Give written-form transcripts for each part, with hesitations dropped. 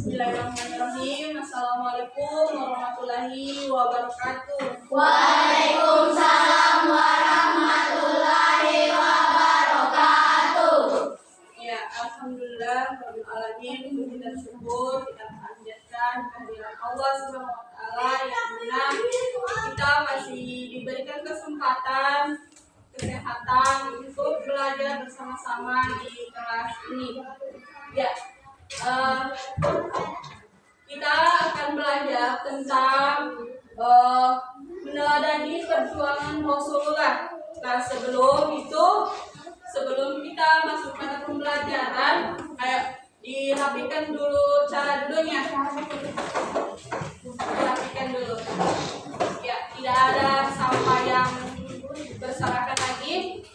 Bismillahirrahmanirrahim. Assalamualaikum warahmatullahi wabarakatuh. Waalaikumsalam warahmatullahi wabarakatuh. Ya, alhamdulillah rabbil alamin. Kita syukur, kita panjatkan kehadiran Allah Subhanahu wa taala yang mana kita masih diberikan kesempatan kesehatan untuk belajar bersama-sama di kelas ini. Ya, kita akan belajar tentang meneladani perjuangan Rasulullah. Nah, sebelum kita masuk pada pembelajaran, ayo dirapikan dulu cara duduknya. Dirapikan dulu. Ya, tidak ada sampah yang berserakan lagi.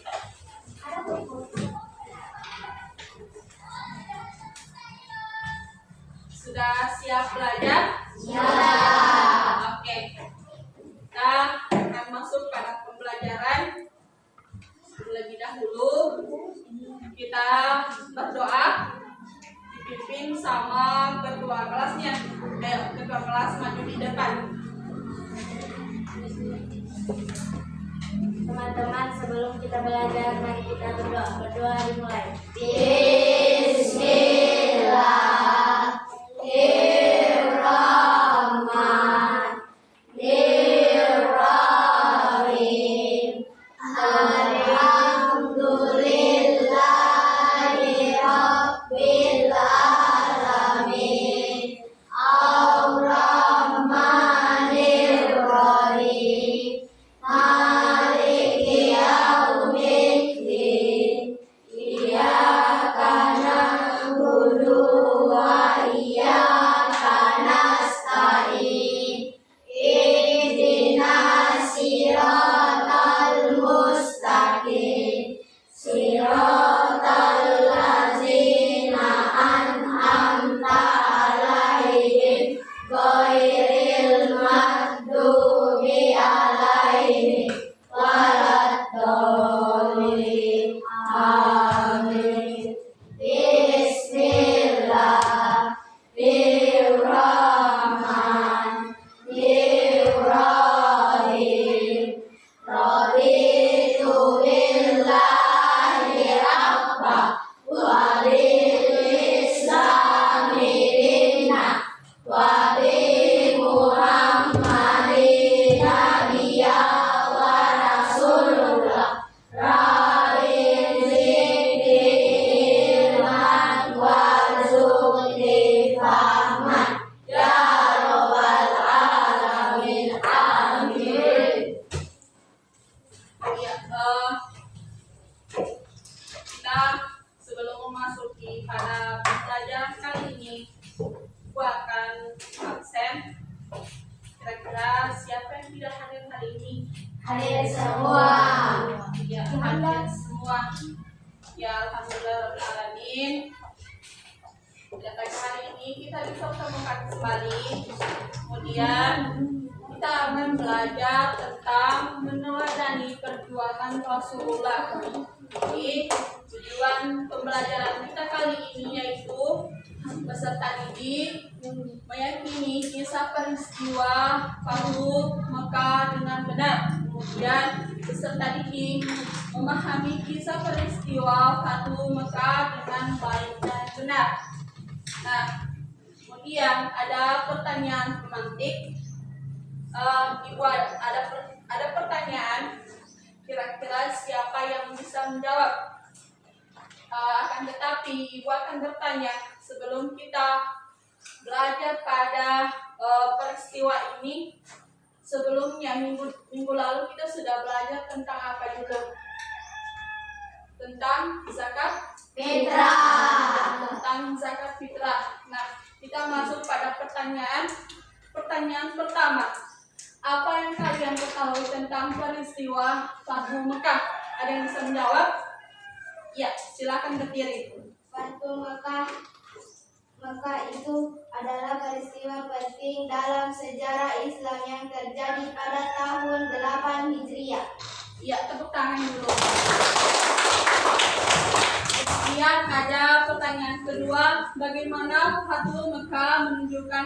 Sudah siap belajar? Ya. Oke. Kita akan masuk pada pembelajaran. Terlebih dahulu kita berdoa dipimpin sama ketua kelasnya. Ayo, ketua kelas maju di depan. Teman-teman, sebelum kita belajar, mari kita berdoa. Berdoa dimulai. Bismillahirrahmanirrahim. Alhamdulillahirabbil alamin. Ar-Rahmanir-Rahim. Maliki yaumiddin. Iyyaka na'budu wa iyyaka nasta'in. Ihdinas siratal mustaqim. Siratal ladzina an'amta 'alaihim ghairil maghdubi 'alaihim waladdallin. Amin. Bismillahirrahmanirrahim. Raditu billahi rabba wa bil islami dinna wa bi Muhammadin nabiyya wa rasulullah. Rizqi ilman warzuqni fahman ya rabbal alamin. Amin. Ya, kita sebelum memasuki pada pembelajaran kali ini, gua akan absen. Kira-kira siapa yang tidak hadir hari ini? Hadir semua. Ya, hadir semua. Ya, alhamdulillah rabbil alamin. Ya, pada hari ini kita bisa temukan kembali. Kemudian kita akan belajar tentang meneladani perjuangan Rasulullah. Jadi tujuan pembelajaran kita kali ini yaitu peserta didik meyakini kisah peristiwa Fathu Mekah dengan benar. Kemudian peserta didik memahami kisah peristiwa Fathu Mekah dengan baik dan benar. Nah, kemudian ada pertanyaan pemantik. Ibu ada pertanyaan. Kira-kira siapa yang bisa menjawab? Akan tetapi Ibu akan bertanya sebelum kita belajar pada peristiwa ini. Sebelumnya minggu lalu kita sudah belajar tentang apa dulu? Tentang zakat Fitrah. Tentang zakat fitrah. Nah, kita masuk pada pertanyaan pertama. Apa yang kalian ketahui tentang peristiwa Fathu Mekah? Ada yang bisa menjawab? Ya, silakan berdiri. Fathu Mekah itu adalah peristiwa penting dalam sejarah Islam yang terjadi pada tahun 8 Hijriah. Ya, tepuk tangan dulu. Kemudian ada pertanyaan kedua, bagaimana Fathu Mekah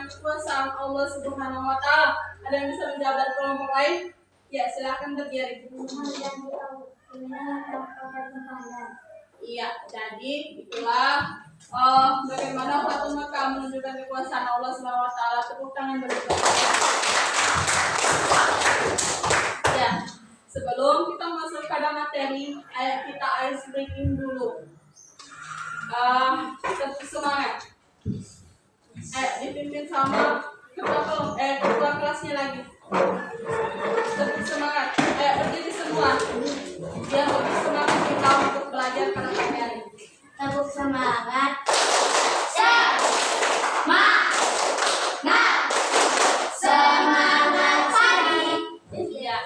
dengan kekuasaan Allah Subhanahu wa taala. Ada yang bisa menjawab dari kelompok lain? Ya, silakan berdiri. Iya, jadi itulah bagaimana Fatu Mekah menunjukkan kekuasaan Allah Subhanahu wa taala. Tepuk tangan bagi ya, sebelum kita masuk pada materi, kita ice breaking dulu. Tetap semangat. Dipimpin sama ketua kelasnya lagi. Tetap semangat. Berdiri semua. Biar lebih semangat kita untuk belajar pada pagi hari. Tepuk semangat. Semangat pagi. Iya.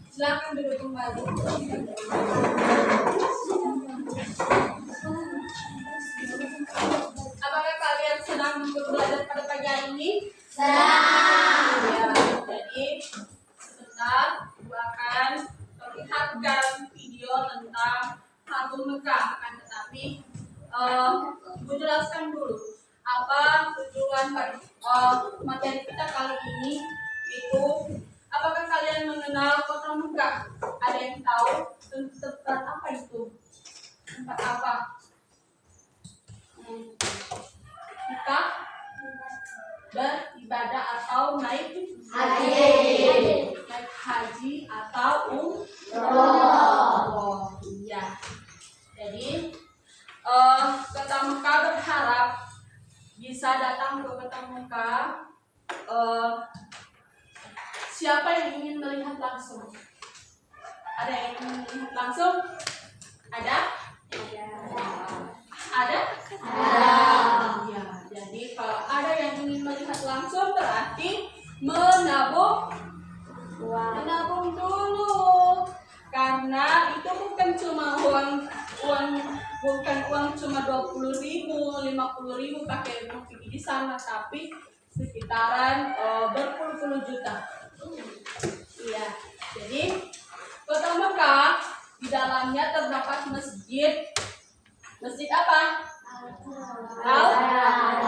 Silakan duduk kembali. Apakah kalian sedang untuk belajar pada pagi hari ini? Sedang. Ya, jadi sebentar aku akan perlihatkan video tentang Fatu Mekah. Akan tetapi Ibu jelaskan dulu apa tujuan materi kita kali ini, itu apakah kalian mengenal kota Mekah? Ada yang tahu tempat apa itu? Tempat apa? Kita beribadah atau naik haji atau umroh. Iya. Jadi kota Mekah berharap bisa datang ke kota Mekah. Siapa yang ingin melihat langsung? Ada yang ingin melihat langsung? Ada? Ada? Ya, jadi kalau ada yang ingin melihat langsung berarti menabung dulu, karena itu bukan cuma uang cuma 20.000, 50.000 pakai uang pergi di sana, tapi sekitaran berpuluh-puluh juta. Iya, jadi kota Mekah di dalamnya terdapat masjid apa?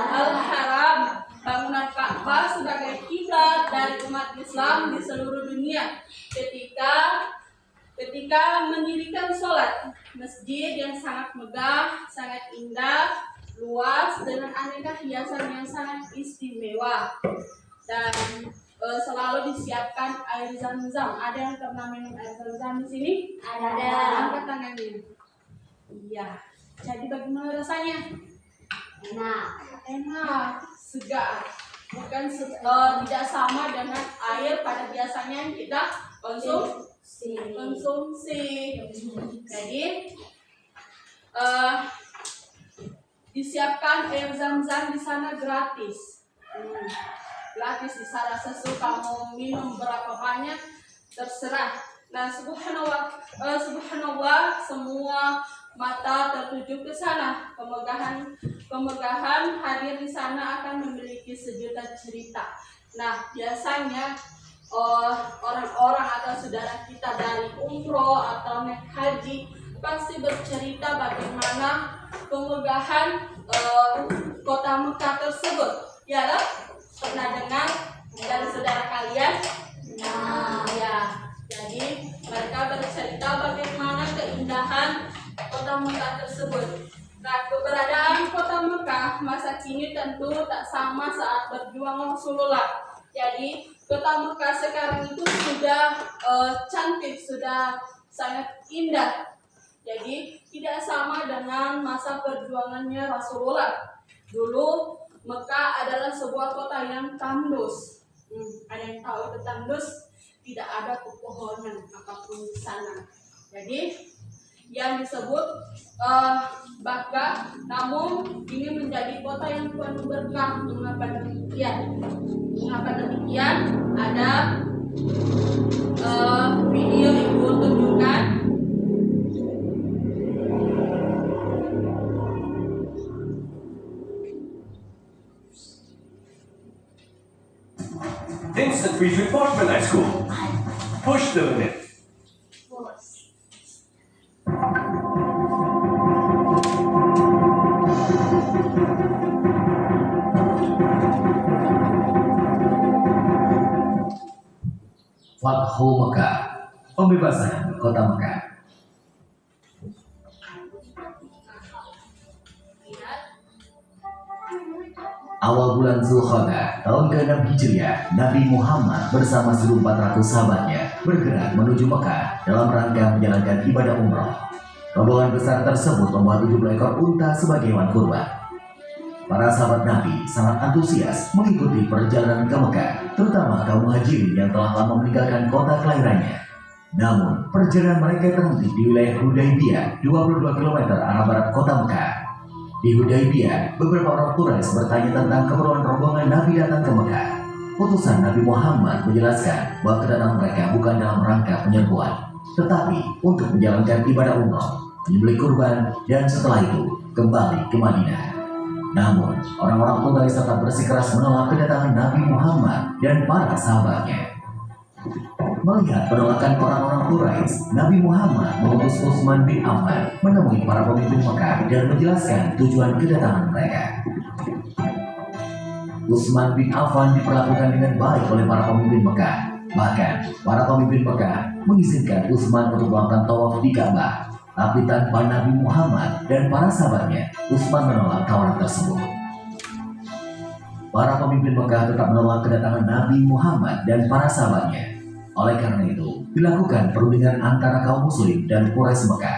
Al-Haram, bangunan Ka'bah sebagai kiblat dari umat Islam di seluruh dunia. Ketika mendirikan sholat, masjid yang sangat megah, sangat indah, luas dengan aneka hiasan yang sangat istimewa, dan selalu disiapkan air zam-zam. Ada yang pernah minum air zam-zam di sini? Ada. Angkat tangannya. Iya. Jadi bagaimana rasanya? Enak, segar. Bukan tidak sama dengan air pada biasanya yang kita konsumsi. Jadi disiapkan air zam-zam di sana gratis. Gratis di sana, sesuka mau minum berapa banyak terserah. Nah, subhanallah, semua mata tertuju ke sana. Kemegahan hadir di sana akan memiliki sejuta cerita. Nah, biasanya orang-orang atau saudara kita dari umroh atau naik haji pasti bercerita bagaimana kemegahan kota Mekah tersebut. Ya, lah? Pernah dengar dari saudara kalian? Nah, ya. Jadi mereka bercerita bagaimana keindahan kota Mekah tersebut. Nah, keberadaan kota Mekah masa kini tentu tak sama saat berjuang Rasulullah. Jadi kota Mekah sekarang itu sudah cantik, sudah sangat indah. Jadi tidak sama dengan masa perjuangannya Rasulullah. Dulu Mekah adalah sebuah kota yang tandus. Ada yang tahu itu tandus? Tidak ada pepohonan apapun di sana. Jadi yang disebut Bakkah, namun ini menjadi kota yang penuh berkah. Mengapa demikian? Ada video Ibu tunjukkan. Instant reinforcement at school. Push the limit. Fathu Mekah, pembebasan kota Mekah. Awal bulan Zulqa'dah tahun ke-6 Hijriah, Nabi Muhammad bersama 1.400 sahabatnya bergerak menuju Mekah dalam rangka menjalankan ibadah umroh. Rombongan besar tersebut membawa 70 ekor unta sebagai hewan kurban. Para sahabat Nabi sangat antusias mengikuti perjalanan ke Mekah, terutama kaum muhajirin yang telah lama meninggalkan kota kelahirannya. Namun, perjalanan mereka terhenti di wilayah Hudaybiyah, 22 km arah barat kota Mekah. Di Hudaybiyah, beberapa orang Quraisy bertanya tentang keperluan rombongan Nabi datang ke Mekah. Utusan Nabi Muhammad menjelaskan bahwa kedatangan mereka bukan dalam rangka penyerbuan, tetapi untuk menjalankan ibadah umroh, menyembelih kurban, dan setelah itu kembali ke Madinah. Namun, orang-orang Quraisy tetap bersikeras menolak kedatangan Nabi Muhammad dan para sahabatnya. Melihat penolakan orang-orang Quraisy, Nabi Muhammad mengutus Utsman bin Affan menemui para pemimpin Mekah dan menjelaskan tujuan kedatangan mereka. Utsman bin Affan diperlakukan dengan baik oleh para pemimpin Mekah. Bahkan, para pemimpin Mekah mengizinkan Utsman untuk melakukan tawaf di Ka'bah. Tapi tanpa Nabi Muhammad dan para sahabatnya, Utsman menolak tawaran tersebut. Para pemimpin Mekah tetap menolak kedatangan Nabi Muhammad dan para sahabatnya. Oleh karena itu, dilakukan perundingan antara kaum muslim dan Quraisy Mekah.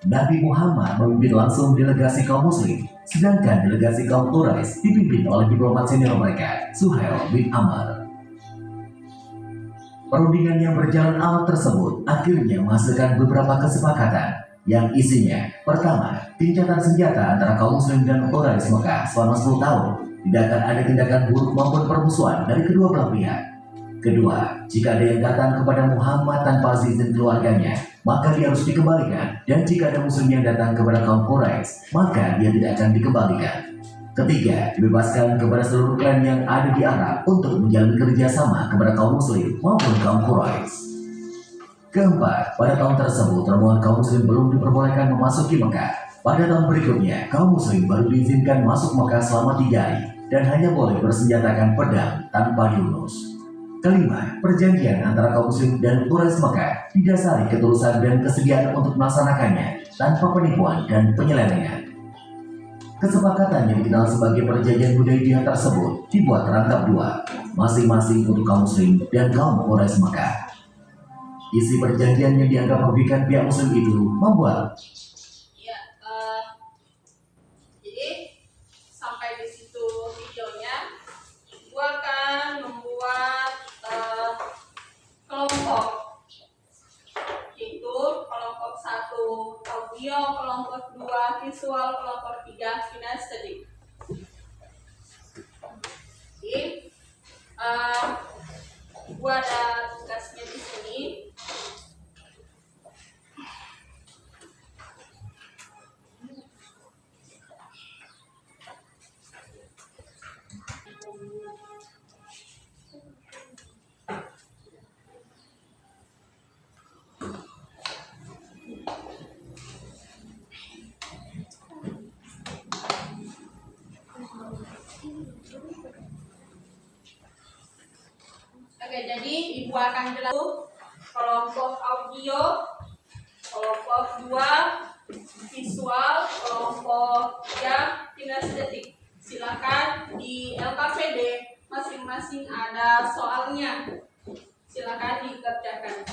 Nabi Muhammad memimpin langsung delegasi kaum muslim, sedangkan delegasi kaum Quraisy dipimpin oleh diplomat senior mereka, Suhail bin Amr. Perundingan yang berjalan alot tersebut akhirnya menghasilkan beberapa kesepakatan yang isinya: pertama, gencatan senjata antara kaum muslim dan Quraisy Mekah selama 10 tahun. Tidak akan ada tindakan buruk maupun permusuhan dari kedua belah pihak. Kedua, jika ada yang datang kepada Muhammad tanpa izin keluarganya, maka dia harus dikembalikan. Dan jika ada muslim yang datang kepada kaum Quraisy, maka dia tidak akan dikembalikan. Ketiga, dibebaskan kepada seluruh klan yang ada di Arab untuk menjalin kerjasama kepada kaum muslim maupun kaum Quraisy. Keempat, pada tahun tersebut rombongan kaum muslim belum diperbolehkan memasuki Mekah. Pada tahun berikutnya, kaum muslim baru diizinkan masuk Mekah selama 3 hari dan hanya boleh bersenjatakan pedang tanpa diunus. Kelima, perjanjian antara kaum muslim dan Quraisy Mekah didasari ketulusan dan kesediaan untuk melaksanakannya tanpa penipuan dan penyelewengan. Kesepakatan yang dikenal sebagai perjanjian Hudaybiyah tersebut dibuat terangkap 2, masing-masing untuk kaum muslim dan kaum Quraisy Mekah. Isi perjanjian yang dianggap merugikan pihak muslim itu membuat jadi sampai di situ videonya. Gua akan membuat kelompok, yaitu kelompok 1 audio, kelompok 2 visual, kelompok 3 kinestetik. Jadi gua ada tugasnya di sini. Oke, jadi ibu akan jelaskan kelompok audio, kelompok 2 visual, kelompok 3 kinestetik. Silakan di LKPD masing-masing ada soalnya. Silakan dikerjakan.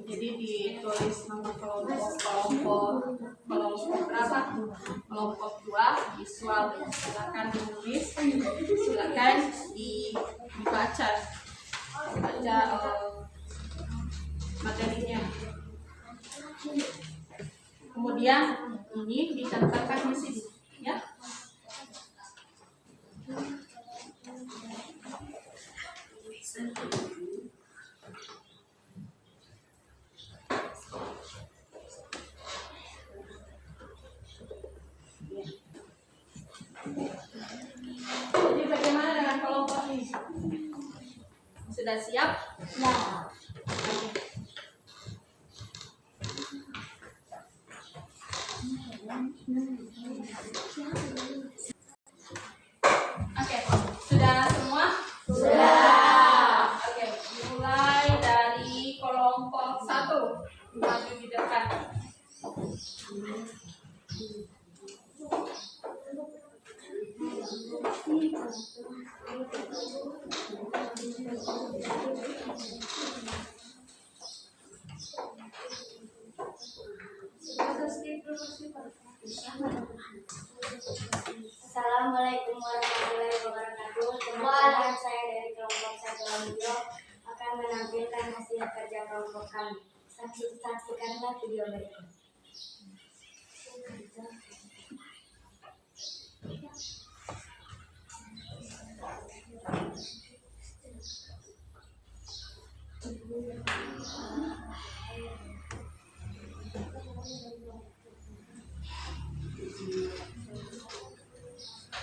Jadi ditulis nama kelompok berapa? Kelompok 2 visual. Silakan menulis, silakan dibaca materinya. Kemudian ini ditempelkan di sini, ya. Jadi bagaimana dengan kelompok ini? Sudah siap? Ya. Oke, sudah semua? Sudah. Oke, mulai dari kelompok 1. Maju di depan. Assalamualaikum warahmatullahi wabarakatuh. Perkenalkan, saya dari kelompok 1 Audio akan menampilkan hasil kerja kelompok kami. Saksikanlah video berikut.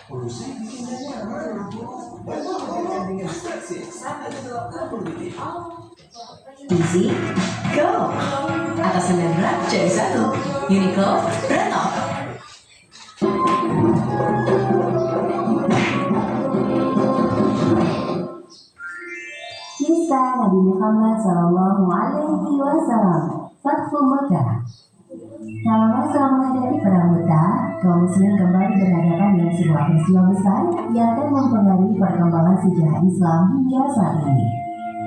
Polusi bikinnya nyaman. Banyak dikaitkan dengan seksi. Saat adalah produktif. Easy, go! Atas semen berat jadi satu. Uniqlo, Renov. Kisah Nabi Muhammad SAW, Fathu Makkah. Dalam masa menghadapi perang Mu'tah, kaum muslim kembali berhadapan dengan sebuah peristiwa besar yang akan mempengaruhi perkembangan sejarah Islam hingga saat ini.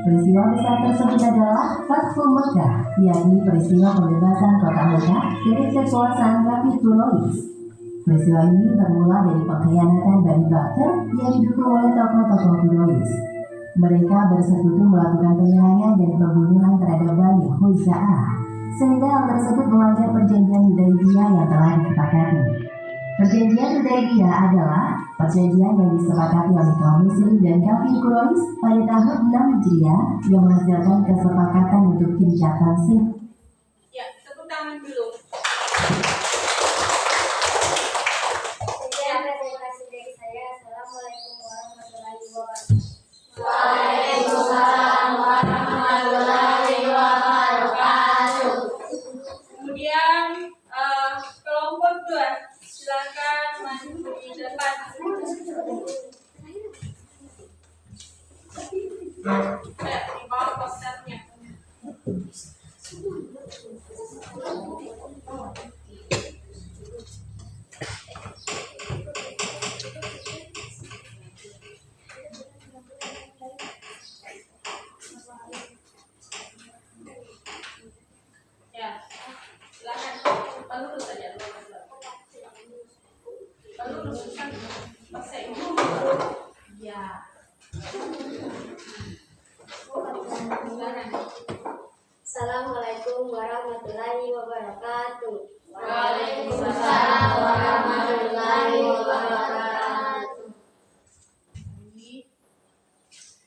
Peristiwa besar tersebut adalah Fathu Makkah, yakni peristiwa pembebasan kota Makkah dari kekuasaan Nabi Quraisy. Peristiwa ini bermula dari pengkhianatan Bani Bakr yang didukung oleh tokoh-tokoh Quraisy. Mereka bersekutu melakukan penyerangan dan pembunuhan terhadap Bani Khuza'ah, sehingga hal tersebut melanggar perjanjian Hudaybiyah yang telah disepakati. Perjanjian Hudaybiyah adalah perjanjian yang disepakati oleh kaum muslim dan kafir Quraisy pada tahun 6 Hijriah yang menghasilkan kesepakatan untuk gencatan Sih. Ya, tepuk tangan dulu. Sekian presentasi dari saya. Assalamualaikum warahmatullahi wabarakatuh. Waalaikumsalam warahmatullahi wabarakatuh. Kemudian kelompok 2, silakan maju di depan. Ya, di bawah posternya. Ya, silakan. Lurus saja, lurus kan persen. Ya. Silakan. Assalamualaikum warahmatullahi wabarakatuh. Waalaikumsalam warahmatullahi wabarakatuh.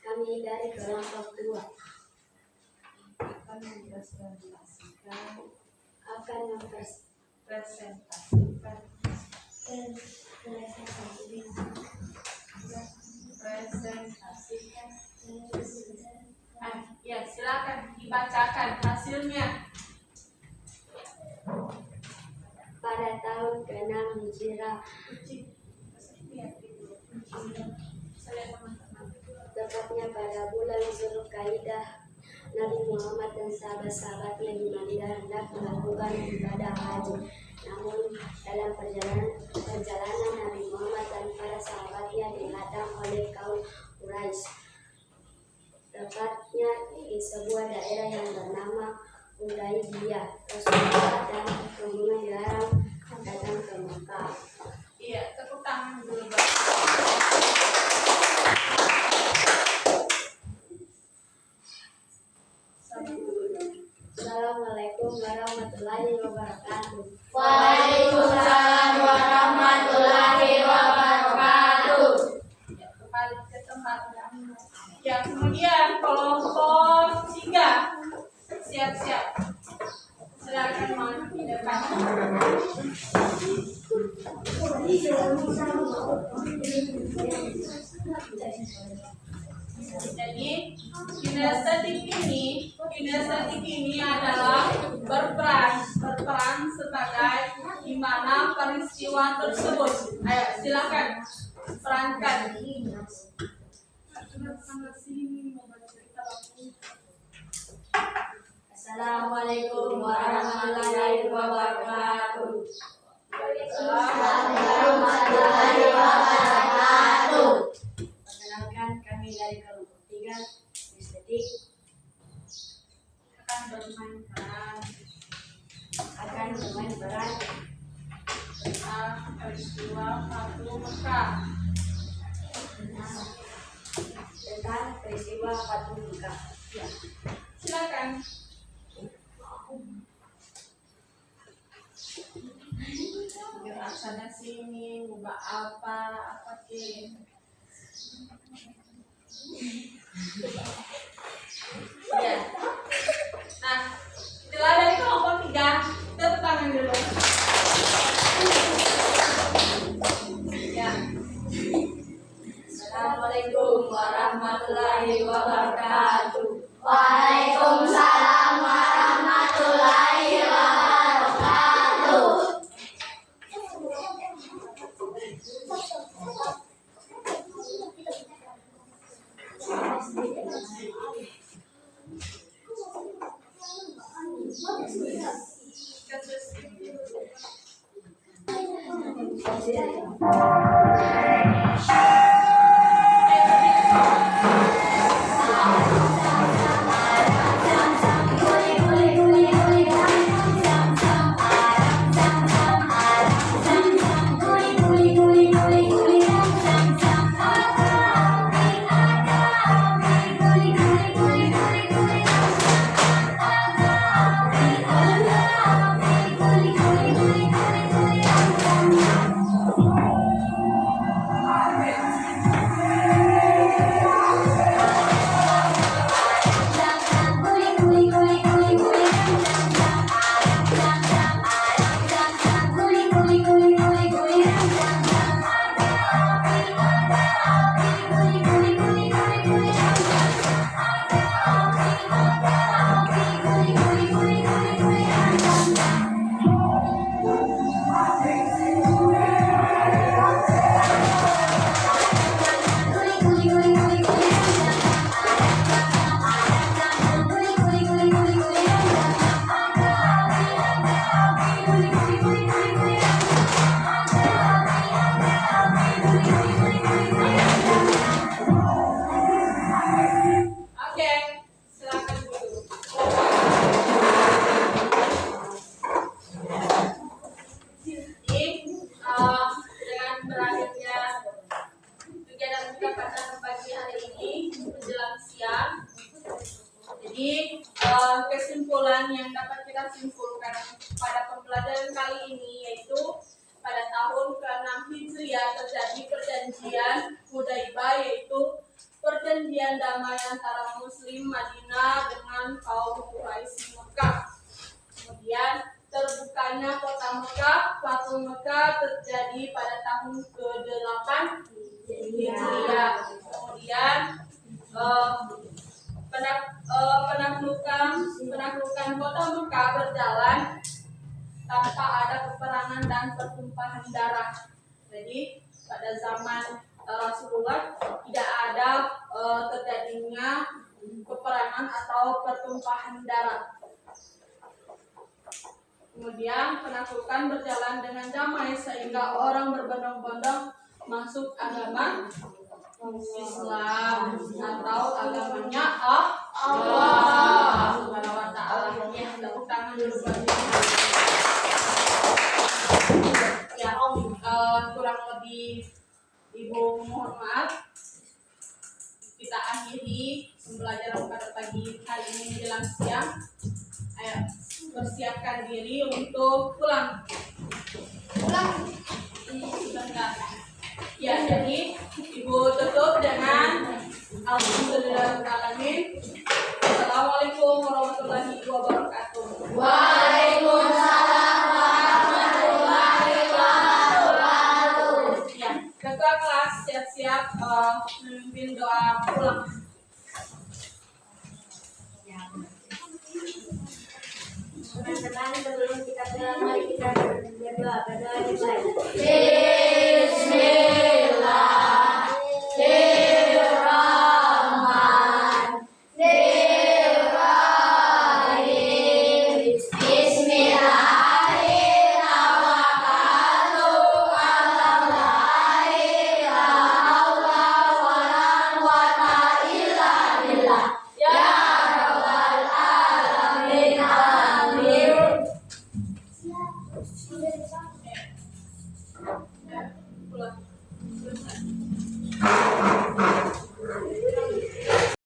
Kami dari kelompok 2 Akan mempresentasikan akan mempresentasikan ya, silakan dibacakan hasilnya. pada tahun ke-6 Hijriah, tepatnya pada bulan Zulkaidah, Nabi Muhammad dan sahabat-sahabatnya di Madinah hendak melakukan ibadah haji. Namun dalam perjalanan Nabi Muhammad dan para sahabatnya dihadang oleh kaum Quraisy, tepatnya di sebuah daerah yang bernama Hudaybiyah. Rasulullah dan rombongan dilarang datang ke Makkah. Iya, tepuk warahmatullahi wabarakatuh. Waalaikumsalam warahmatullahi wabarakatuh. Ya, kembali ke tempatnya. Ya, kemudian kelompok 3 siap-siap. Silakan maju di depan. Jadi kinestetik ini adalah berperan sebagai di mana peristiwa tersebut. Ayo silakan perankan. Assalamualaikum warahmatullahi wabarakatuh. Warahmatullahi wabarakatuh. Perkenalkan, kami dari kelompok 3 estetik akan bermain peran tentang peristiwa Fatu Mekah. tentang peristiwa Fatu Mekah. Ya, silakan. Gerak sana sini, buka apa ke. Ya. Nah, itulah dari kelompok 3. Tepuk tangan dulu. Ya. Assalamualaikum warahmatullahi wabarakatuh. Waalaikumsalam warahmatullahi wabarakatuh. Oke, silakan dulu. Jadi, dengan berakhirnya kegiatan kita pada pagi hari ini menjelang siang. Jadi, kesimpulan yang dapat kita simpulkan pada pembelajaran kali ini yaitu pada tahun ke-6 Hijriah terjadi perjanjian Hudaibah, yaitu perjanjian damai antara Muslim Madinah dengan kaum Quraisy Mekah. Kemudian terbukanya kota Mekah, Fatu Mekah terjadi pada tahun ke-8 Hijriah. Kemudian penaklukan kota Mekah berjalan tanpa ada peperangan dan pertumpahan darah. Jadi pada zaman Rasulullah tidak ada terjadinya peperangan atau pertumpahan darah. Kemudian penaklukan berjalan dengan damai sehingga orang berbondong-bondong masuk agama Islam atau agamanya Allah Subhanahu wa taala. Ya, tepuk tangan dulu bagi ya, kurang lebih Ibu mohon maaf. Kita akhiri pembelajaran pada pagi hari ini menjelang siang. Ayo, persiapkan diri untuk pulang. Pulang. Sebentar. Ya, jadi Ibu tutup dengan Alhamdulillahirrahmanirrahim. Assalamualaikum warahmatullahi wabarakatuh. Waalaikumsalam warahmatullahi wabarakatuh. Ya, ketua kelas siap-siap memimpin doa pulang. Teman-teman, sebelum kita pulang, mari kita berdoa dimulai.